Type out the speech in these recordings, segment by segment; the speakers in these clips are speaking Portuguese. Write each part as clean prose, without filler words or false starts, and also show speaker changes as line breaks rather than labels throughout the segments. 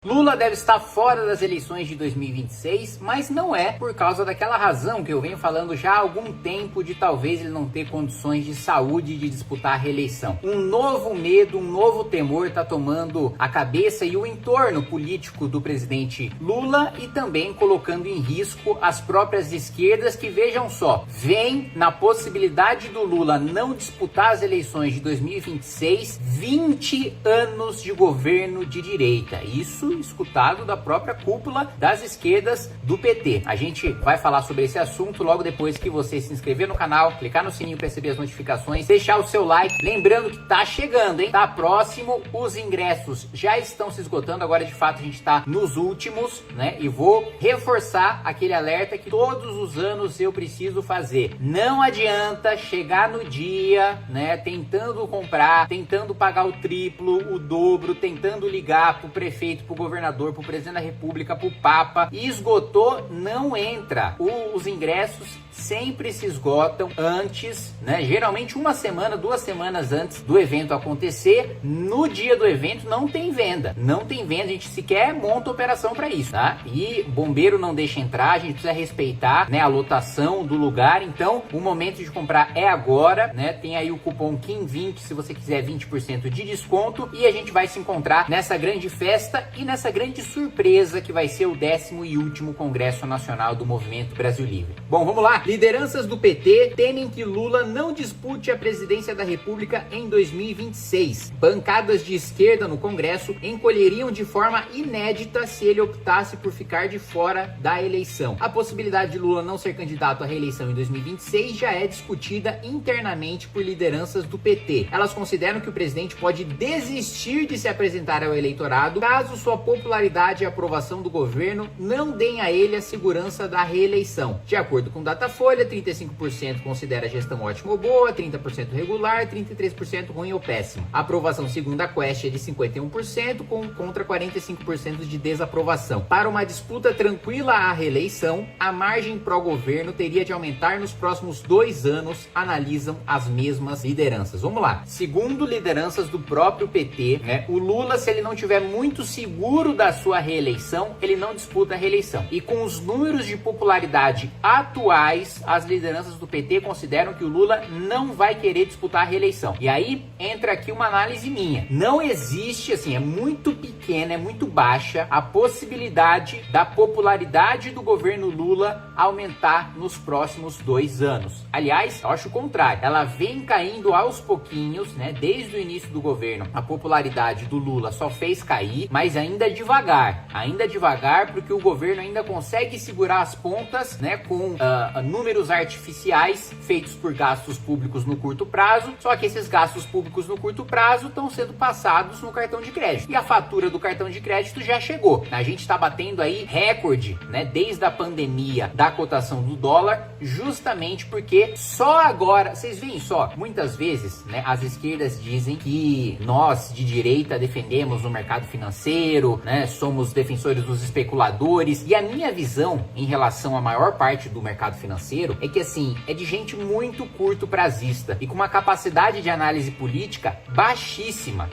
Lula deve estar fora das eleições de 2026, mas não é por causa daquela razão que eu venho falando já há algum tempo de talvez ele não ter condições de saúde de disputar a reeleição. Um novo medo, um novo temor está tomando a cabeça e o entorno político do presidente Lula e também colocando em risco as próprias esquerdas que, vejam só, vem na possibilidade do Lula não disputar as eleições de 2026 20 anos de governo de direita. Isso escutado da própria cúpula das esquerdas do PT. A gente vai falar sobre esse assunto logo depois que você se inscrever no canal, clicar no sininho para receber as notificações, deixar o seu like, lembrando que tá chegando, hein? Tá próximo, os ingressos já estão se esgotando, agora de fato a gente tá nos últimos, né? E vou reforçar aquele alerta que todos os anos eu preciso fazer. Não adianta chegar no dia, né, tentando comprar, tentando pagar o triplo, o dobro, tentando ligar pro prefeito, pro governador, pro presidente da república, pro papa, e esgotou, não entra. Os ingressos sempre se esgotam antes, né? Geralmente uma semana, 2 semanas antes do evento acontecer. No dia do evento não tem venda, a gente sequer monta operação para isso, tá? E bombeiro não deixa entrar, a gente precisa respeitar, né, a lotação do lugar. Então o momento de comprar é agora, né? Tem aí o cupom KIM20 se você quiser 20% de desconto, e a gente vai se encontrar nessa grande festa e nessa grande surpresa que vai ser o 10º e último Congresso Nacional do Movimento Brasil Livre. Bom, vamos lá. Lideranças do PT temem que Lula não dispute a presidência da República em 2026. Bancadas de esquerda no Congresso encolheriam de forma inédita se ele optasse por ficar de fora da eleição. A possibilidade de Lula não ser candidato à reeleição em 2026 já é discutida internamente por lideranças do PT. Elas consideram que o presidente pode desistir de se apresentar ao eleitorado caso sua popularidade e aprovação do governo não deem a ele a segurança da reeleição. De acordo com Datafolha, 35% considera a gestão ótima ou boa, 30% regular, 33% ruim ou péssimo. A aprovação segundo a Quest é de 51%, contra 45% de desaprovação. Para uma disputa tranquila à reeleição, a margem pró-governo teria de aumentar nos próximos 2 anos, analisam as mesmas lideranças. Vamos lá. Segundo lideranças do próprio PT, né, o Lula, se ele não tiver muito seguro da sua reeleição, ele não disputa a reeleição. E com os números de popularidade atuais, as lideranças do PT consideram que o Lula não vai querer disputar a reeleição. E aí entra aqui uma análise minha. Não existe, assim, é muito pequena, é muito baixa a possibilidade da popularidade do governo Lula aumentar nos próximos 2 anos. Aliás, eu acho o contrário. Ela vem caindo aos pouquinhos, né? Desde o início do governo, a popularidade do Lula só fez cair, mas ainda devagar. Ainda devagar, porque o governo ainda consegue segurar as pontas, né? Com números artificiais feitos por gastos públicos no curto prazo, só que esses gastos públicos no curto prazo estão sendo passados no cartão de crédito. E a fatura do cartão de crédito já chegou. A gente está batendo aí recorde, né, desde a pandemia da cotação do dólar, justamente porque só agora, vocês veem só, muitas vezes, né, as esquerdas dizem que nós de direita defendemos o mercado financeiro, né, somos defensores dos especuladores, e a minha visão em relação à maior parte do mercado financeiro é que, assim, é de gente muito curto prazista e com uma capacidade de análise política baixíssima,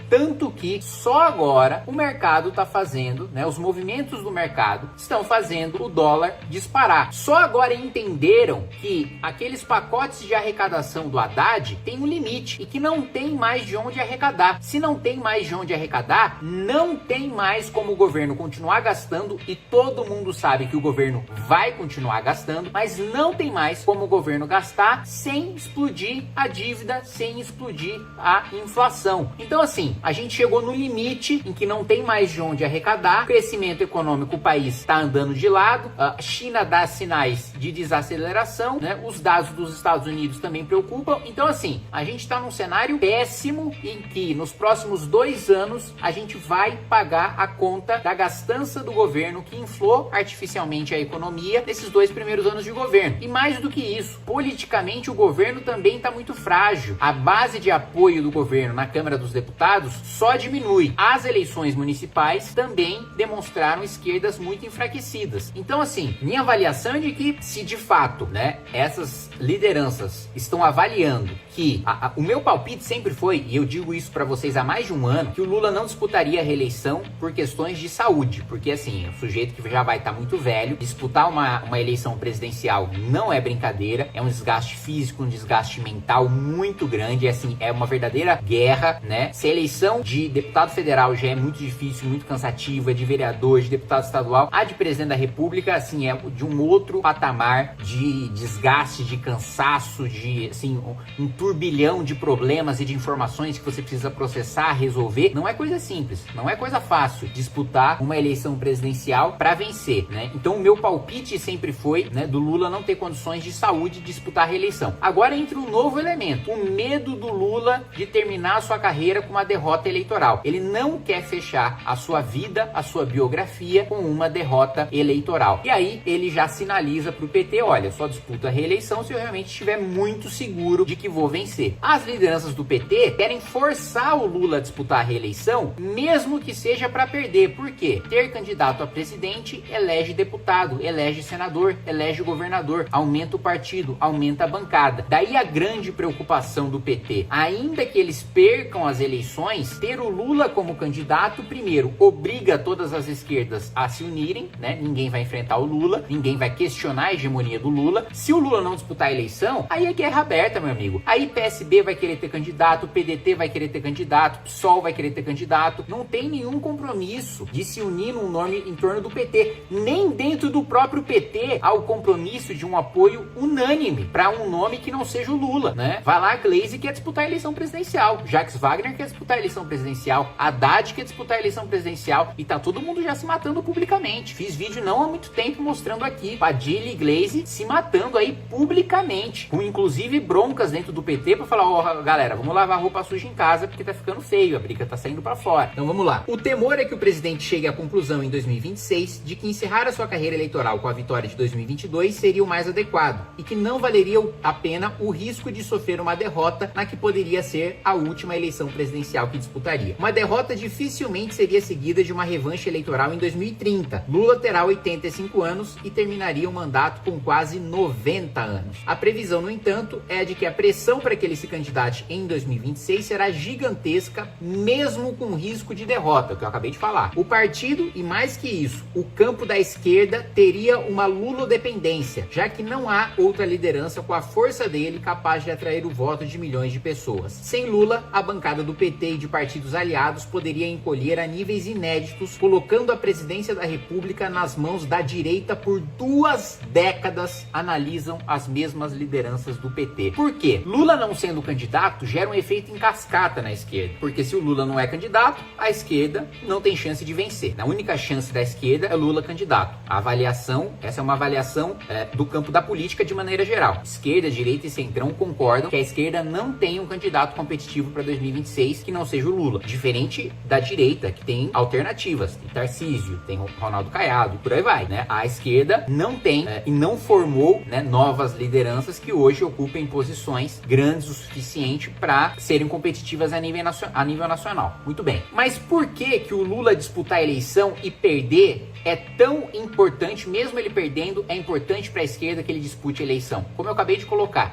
tanto que só agora o mercado está fazendo, né, os movimentos do mercado estão fazendo o dólar disparar. Só agora entenderam que aqueles pacotes de arrecadação do Haddad tem um limite e que não tem mais de onde arrecadar. Se não tem mais de onde arrecadar, não tem mais como o governo continuar gastando, e todo mundo sabe que o governo vai continuar gastando, mas não tem mais como o governo gastar sem explodir a dívida, sem explodir a inflação. Então, assim, a gente chegou no limite em que não tem mais de onde arrecadar, o crescimento econômico, o país está andando de lado, a China dá sinais de desaceleração, né? Os dados dos Estados Unidos também preocupam. Então, assim, a gente está num cenário péssimo em que nos próximos 2 anos a gente vai pagar a conta da gastança do governo que inflou artificialmente a economia nesses 2 primeiros anos de governo. E mais do que isso, politicamente o governo também está muito frágil. A base de apoio do governo na Câmara dos Deputados só diminui. As eleições municipais também demonstraram esquerdas muito enfraquecidas. Então, assim, minha avaliação é de que, se de fato, né, essas lideranças estão avaliando que o meu palpite sempre foi, e eu digo isso para vocês há mais de um ano, que o Lula não disputaria a reeleição por questões de saúde, porque assim, o sujeito que já vai estar muito velho, disputar uma eleição presidencial não é brincadeira, é um desgaste físico, um desgaste mental muito grande, assim, é uma verdadeira guerra, né? Se a eleição de deputado federal já é muito difícil, muito cansativa, de vereador, de deputado estadual, a de presidente da república, assim, é de um outro patamar de desgaste, de cansaço, de, assim, um turbilhão de problemas e de informações que você precisa processar, resolver. Não é coisa simples, não é coisa fácil disputar uma eleição presidencial para vencer, né? Então o meu palpite sempre foi, né, do Lula não ter condições de saúde de disputar a reeleição. Agora entra um novo elemento, o medo do Lula de terminar a sua carreira com uma derrota eleitoral. Ele não quer fechar a sua vida, a sua biografia com uma derrota eleitoral. E aí ele já sinaliza para o PT, olha, só disputa a reeleição se eu realmente estiver muito seguro de que vou vencer. As lideranças do PT querem forçar o Lula a disputar a reeleição, mesmo que seja para perder. Por quê? Ter candidato a presidente elege deputado, elege senador, elege governador, aumenta o partido, aumenta a bancada. Daí a grande preocupação do PT. Ainda que eles percam as eleições, ter o Lula como candidato, primeiro, obriga todas as esquerdas a se unirem, né? Ninguém vai enfrentar o Lula, ninguém vai questionar a hegemonia do Lula. Se o Lula não disputar a eleição, aí é guerra aberta, meu amigo. Aí PSB vai querer ter candidato, PDT vai querer ter candidato, PSOL vai querer ter candidato. Não tem nenhum compromisso de se unir num nome em torno do PT. Nem dentro do próprio PT há o compromisso de um apoio unânime para um nome que não seja o Lula, né? Vai lá, Gleisi quer disputar a eleição presidencial, Jacques Wagner quer disputar a eleição presidencial, Haddad quer disputar a eleição presidencial e tá todo mundo já se matando publicamente. Fiz vídeo não há muito tempo mostrando aqui Padilha e Gleisi se matando aí publicamente, com inclusive broncas dentro do PT para falar, ó, galera, vamos lavar roupa suja em casa porque tá ficando feio, a briga tá saindo para fora. Então vamos lá. O temor é que o presidente chegue à conclusão em 2026 de que encerrar a sua carreira eleitoral com a vitória de 2022 seria o mais adequado e que não valeria a pena o risco de sofrer uma derrota na que poderia ser a última eleição presidencial que disputaria. Uma derrota dificilmente seria seguida de uma revanche eleitoral em 2030. Lula terá 85 anos e terminaria o mandato com quase 90 anos. A previsão, no entanto, é a de que a pressão para que ele se candidate em 2026 será gigantesca, mesmo com risco de derrota, que eu acabei de falar. O partido, e mais que isso, o campo da esquerda teria uma lulodependência, já que não há outra liderança com a força dele capaz de atrair o voto de milhões de pessoas. Sem Lula, a bancada do PT e de partidos aliados poderia encolher a níveis inéditos, colocando a presidência da República nas mãos da direita por 2 décadas, analisam as mesmas lideranças do PT. Por quê? Lula não sendo candidato gera um efeito em cascata na esquerda, porque se o Lula não é candidato, a esquerda não tem chance de vencer. A única chance da esquerda é Lula candidato. A avaliação, essa é uma avaliação do campo da política de maneira geral. Esquerda, direita e centrão concordam que a esquerda não tem um candidato competitivo para 2026 que não seja o Lula. Diferente da direita, que tem alternativas. Tem Tarcísio, tem Ronaldo Caiado, por aí vai, né? A esquerda não tem e não formou, né, novas lideranças que hoje ocupem posições grandes o suficiente para serem competitivas a nível nacional. Muito bem. Mas por que o Lula disputar a eleição e perder é tão importante, mesmo ele perdendo, é importante para a esquerda que ele dispute a eleição? Como eu acabei de colocar,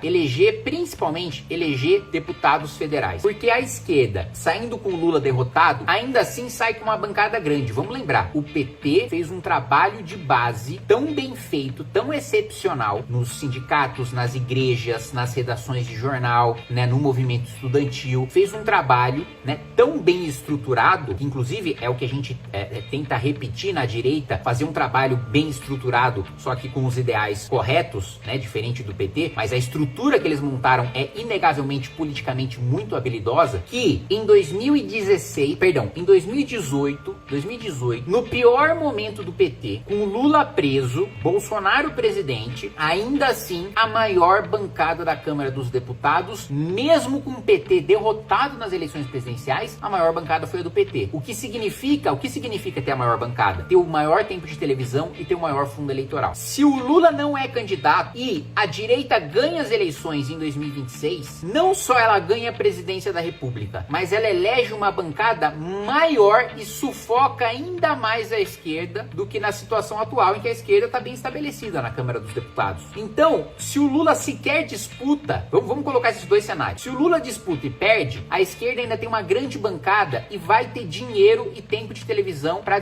principalmente eleger deputados federais. Porque a esquerda, saindo com o Lula derrotado, ainda assim sai com uma bancada grande. Vamos lembrar, o PT fez um trabalho de base tão bem feito, tão excepcional, nos sindicatos, nas igrejas, nas redações de jornal, né, no movimento estudantil. Fez um trabalho, né, tão bem estruturado, que inclusive é o que a gente tenta repetir na direita, fazer um trabalho bem estruturado, só que com os ideais corretos, né, diferente do PT, mas a estrutura que eles montaram é inegavelmente politicamente muito habilidosa, que em 2018, no pior momento do PT, com o Lula preso, Bolsonaro presidente, ainda assim a maior bancada da Câmara dos Deputados, mesmo com o PT derrotado nas eleições presidenciais, a maior bancada foi a do PT. O que significa ter a maior bancada? Ter o maior maior tempo de televisão e tem o maior fundo eleitoral. Se o Lula não é candidato e a direita ganha as eleições em 2026, não só ela ganha a presidência da República, mas ela elege uma bancada maior e sufoca ainda mais a esquerda do que na situação atual, em que a esquerda está bem estabelecida na Câmara dos Deputados. Então, se o Lula sequer disputa, vamos colocar esses dois cenários. Se o Lula disputa e perde, a esquerda ainda tem uma grande bancada e vai ter dinheiro e tempo de televisão para